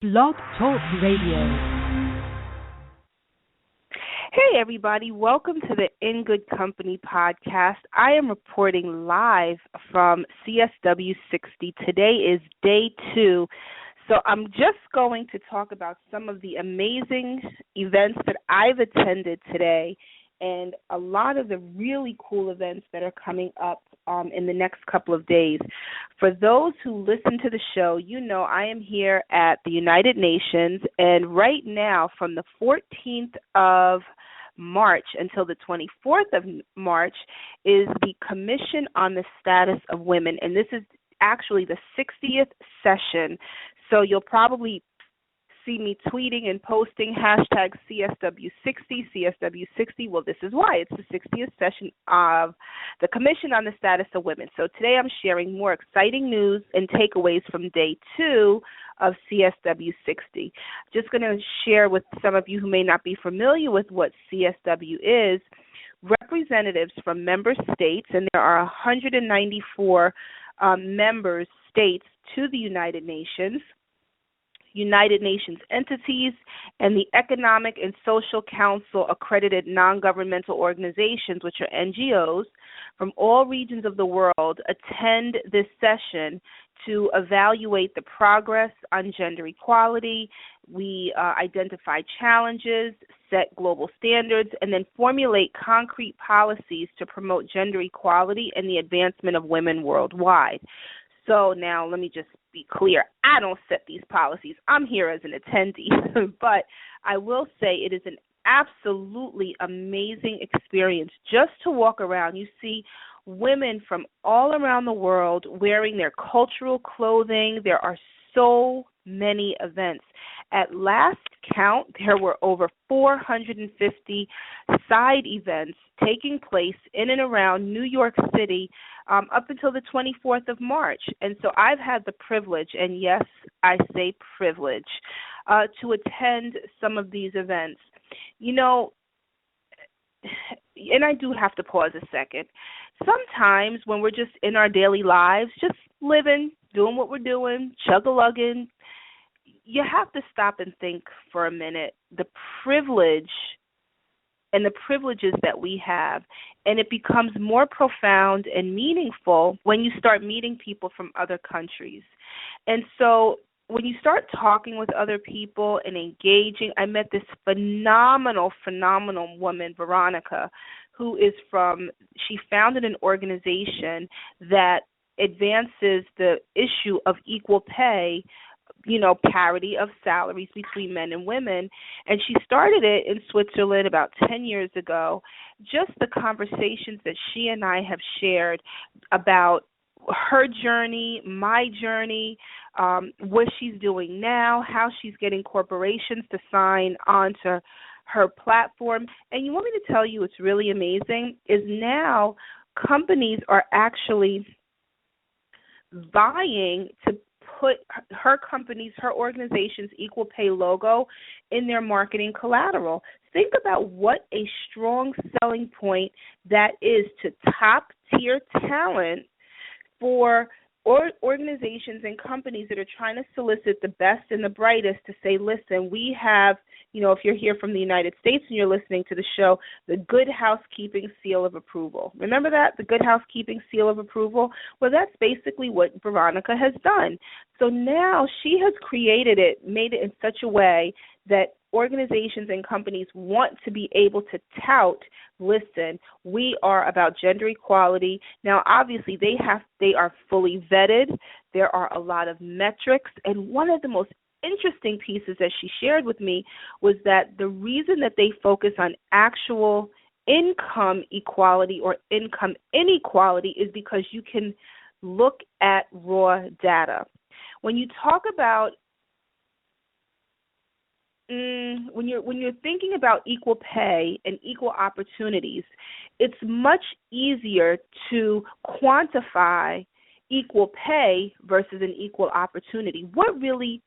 Blog Talk Radio. Hey, everybody. Welcome to the In Good Company podcast. I am reporting live from CSW60. Today is day 2. So I'm just going to talk about some of the amazing events that I've attended today and a lot of the really cool events that are coming up in the next couple of days. For those who listen to the show, you know I am here at the United Nations, and right now from the 14th of March until the 24th of March is the Commission on the Status of Women, and this is actually the 60th session, so you'll probably see me tweeting and posting hashtag CSW60, CSW60. Well, this is why. It's the 60th session of the Commission on the Status of Women. So today I'm sharing more exciting news and takeaways from day 2 of CSW60. Just going to share with some of you who may not be familiar with what CSW is. Representatives from member states, and there are 194 member states to the United Nations entities, and the Economic and Social Council accredited non-governmental organizations, which are NGOs, from all regions of the world attend this session to evaluate the progress on gender equality. We identify challenges, set global standards, and then formulate concrete policies to promote gender equality and the advancement of women worldwide. So now let me just be clear. I don't set these policies. I'm here as an attendee. But I will say it is an absolutely amazing experience just to walk around. You see women from all around the world wearing their cultural clothing. There are so many events. At last count, there were over 450 side events taking place in and around New York City up until the 24th of March. And so I've had the privilege, and yes, I say privilege, to attend some of these events. You know, and I do have to pause a second. Sometimes when we're just in our daily lives, just living, doing what we're doing, chug-a-lugging, you have to stop and think for a minute the privilege and the privileges that we have, and it becomes more profound and meaningful when you start meeting people from other countries. And so when you start talking with other people and engaging, I met this phenomenal woman, Veronica, she founded an organization that advances the issue of equal pay, parity of salaries between men and women. And she started it in Switzerland about 10 years ago. Just the conversations that she and I have shared about her journey, my journey, what she's doing now, how she's getting corporations to sign on to her platform. And you want me to tell you what's really amazing is now companies are actually vying to put her organization's equal pay logo in their marketing collateral. Think about what a strong selling point that is to top-tier talent for organizations and companies that are trying to solicit the best and the brightest to say, listen, we have, if you're here from the United States and you're listening to the show, the Good Housekeeping Seal of Approval. Remember that? The Good Housekeeping Seal of Approval? Well, that's basically what Veronica has done. So now she has made it in such a way that organizations and companies want to be able to tout, listen, we are about gender equality. Now, obviously, they are fully vetted. There are a lot of metrics, and one of the most interesting pieces that she shared with me was that the reason that they focus on actual income equality or income inequality is because you can look at raw data. When you talk about when you're thinking about equal pay and equal opportunities, it's much easier to quantify equal pay versus an equal opportunity. What really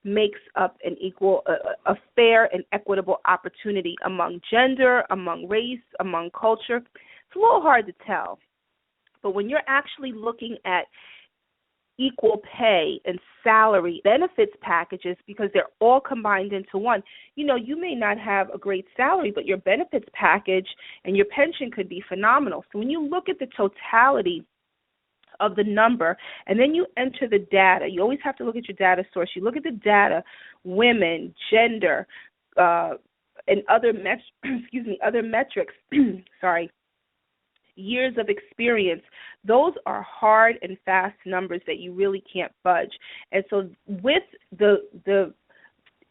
makes up an equal, a fair and equitable opportunity among gender, among race, among culture? It's a little hard to tell. But when you're actually looking at equal pay and salary, benefits packages, because they're all combined into one. You may not have a great salary, but your benefits package and your pension could be phenomenal. So when you look at the totality of the number, and then you enter the data, you always have to look at your data source. You look at the data, women, gender, and other other metrics, years of experience. Those are hard and fast numbers that you really can't budge. And so with the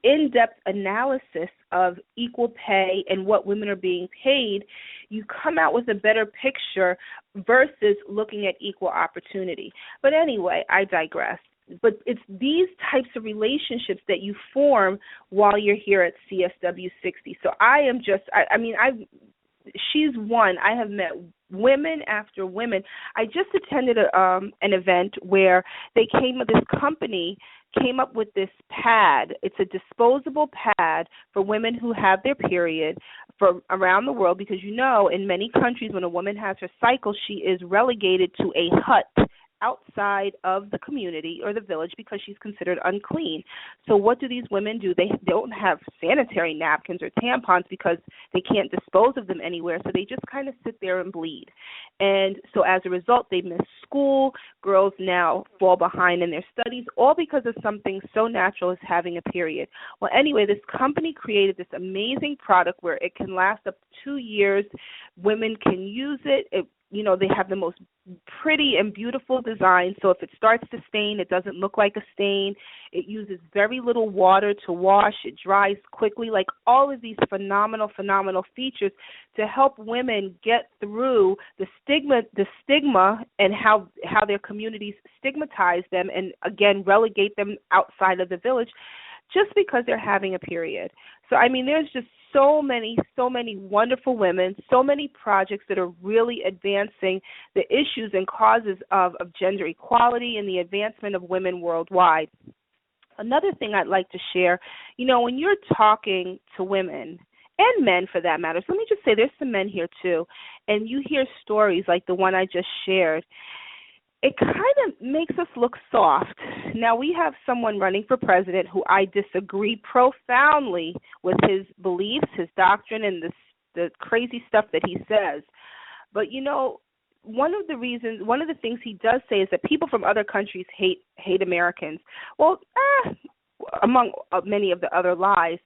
in-depth analysis of equal pay and what women are being paid, you come out with a better picture versus looking at equal opportunity. But anyway, I digress. But it's these types of relationships that you form while you're here at CSW60. So she's one. I have met women after women. I just attended an event where this company came up with this pad. It's a disposable pad for women who have their period from around the world, because in many countries when a woman has her cycle, she is relegated to a hut outside of the community or the village because she's considered unclean. So what do these women do? They don't have sanitary napkins or tampons because they can't dispose of them anywhere, so they just kind of sit there and bleed. And so as a result, they miss school. Girls now fall behind in their studies, all because of something so natural as having a period. Well, anyway, this company created this amazing product where it can last up to 2 years. Women can use it. They have the most pretty and beautiful design. So if it starts to stain, it doesn't look like a stain. It uses very little water to wash. It dries quickly. Like all of these phenomenal features to help women get through the stigma and how their communities stigmatize them and, again, relegate them outside of the village just because they're having a period. So, there's just so many wonderful women, so many projects that are really advancing the issues and causes of gender equality and the advancement of women worldwide. Another thing I'd like to share, when you're talking to women, and men for that matter, so let me just say there's some men here too, and you hear stories like the one I just shared, it kind of makes us look soft. Now, we have someone running for president who I disagree profoundly with his beliefs, his doctrine, and the crazy stuff that he says. But, one of the things he does say is that people from other countries hate Americans. Well, among many of the other lies,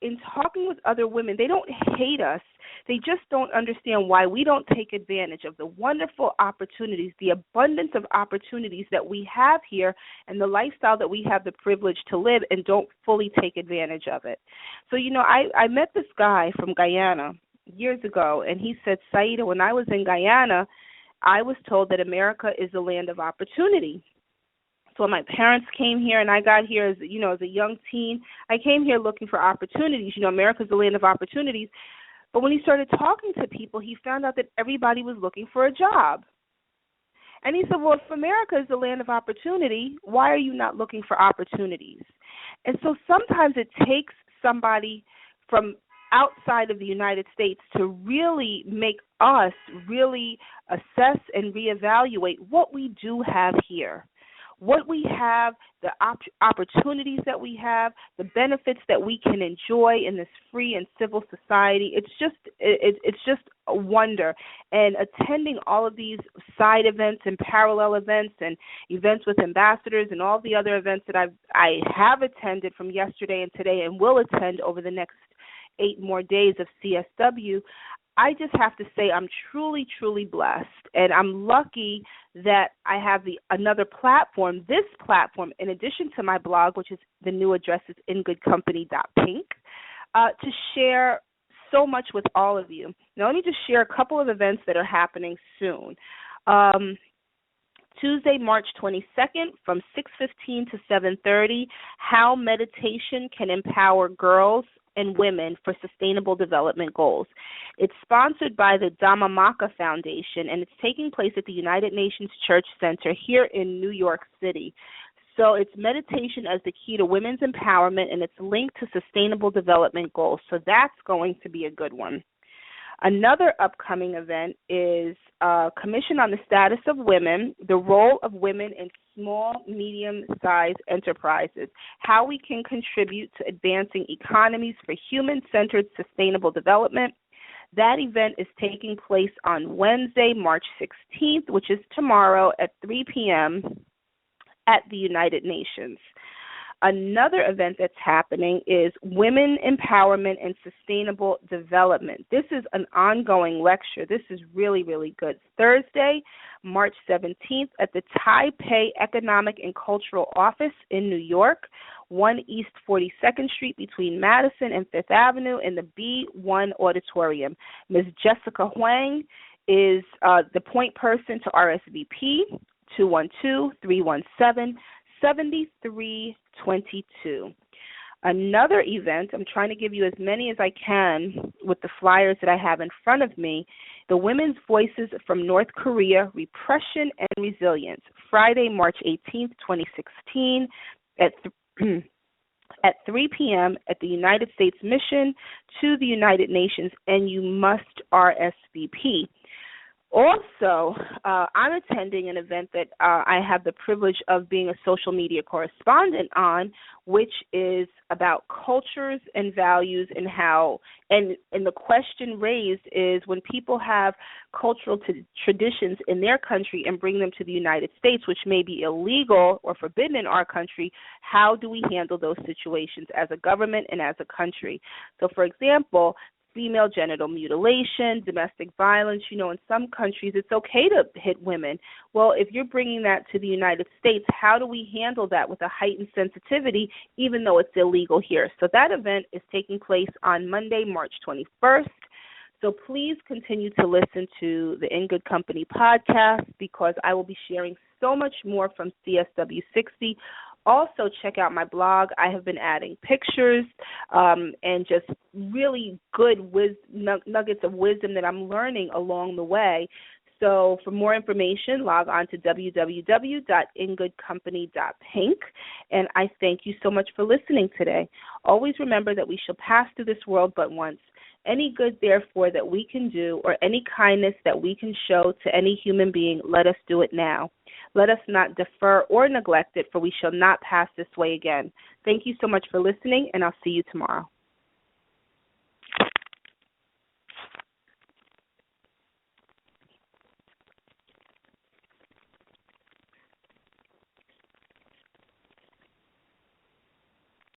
in talking with other women, they don't hate us. They just don't understand why we don't take advantage of the wonderful opportunities, the abundance of opportunities that we have here and the lifestyle that we have the privilege to live, and don't fully take advantage of it. So, I met this guy from Guyana years ago, and he said, Saida, when I was in Guyana, I was told that America is the land of opportunity. So when my parents came here and I got here as a young teen, I came here looking for opportunities. America's the land of opportunities. But when he started talking to people, he found out that everybody was looking for a job. And he said, well, if America is the land of opportunity, why are you not looking for opportunities? And so sometimes it takes somebody from outside of the United States to really make us really assess and reevaluate what we do have here. What we have, the opportunities that we have, the benefits that we can enjoy in this free and civil society. It's just a wonder. And attending all of these side events and parallel events and events with ambassadors and all the other events that I have attended from yesterday and today and will attend over the next 8 more days of CSW, I just have to say I'm truly, truly blessed, and I'm lucky that I have another platform, this platform, in addition to my blog, which is the new address is ingoodcompany.pink, to share so much with all of you. Now, let me just share a couple of events that are happening soon. Tuesday, March 22nd, from 6:15 to 7:30, How Meditation Can Empower Girls and Women for Sustainable Development Goals. It's sponsored by the Dhammamaka Foundation, and it's taking place at the United Nations Church Center here in New York City. So it's meditation as the key to women's empowerment, and it's linked to sustainable development goals. So that's going to be a good one. Another upcoming event is Commission on the Status of Women, the Role of Women in small, medium-sized enterprises, how we can contribute to advancing economies for human-centered sustainable development. That event is taking place on Wednesday, March 16th, which is tomorrow at 3 p.m. at the United Nations. Another event that's happening is Women Empowerment and Sustainable Development. This is an ongoing lecture. This is really, really good. Thursday, March 17th at the Taipei Economic and Cultural Office in New York, 1 East 42nd Street between Madison and Fifth Avenue in the B1 Auditorium. Ms. Jessica Huang is the point person to RSVP, 212-317-7322. Another event, I'm trying to give you as many as I can with the flyers that I have in front of me, the Women's Voices from North Korea, Repression and Resilience, Friday, March 18th, 2016 at 3 p.m. at the United States Mission to the United Nations, and you must RSVP. Also, I'm attending an event that I have the privilege of being a social media correspondent on, which is about cultures and values and how, and the question raised is when people have cultural traditions in their country and bring them to the United States, which may be illegal or forbidden in our country, how do we handle those situations as a government and as a country? So, for example, female genital mutilation, domestic violence. You know, in some countries it's okay to hit women. Well, if you're bringing that to the United States, how do we handle that with a heightened sensitivity, even though it's illegal here? So that event is taking place on Monday, March 21st. So please continue to listen to the In Good Company podcast because I will be sharing so much more from CSW60. Also, check out my blog. I have been adding pictures and just really good nuggets of wisdom that I'm learning along the way. So for more information, log on to www.ingoodcompany.pink. And I thank you so much for listening today. Always remember that we shall pass through this world but once. Any good, therefore, that we can do or any kindness that we can show to any human being, let us do it now. Let us not defer or neglect it, for we shall not pass this way again. Thank you so much for listening, and I'll see you tomorrow.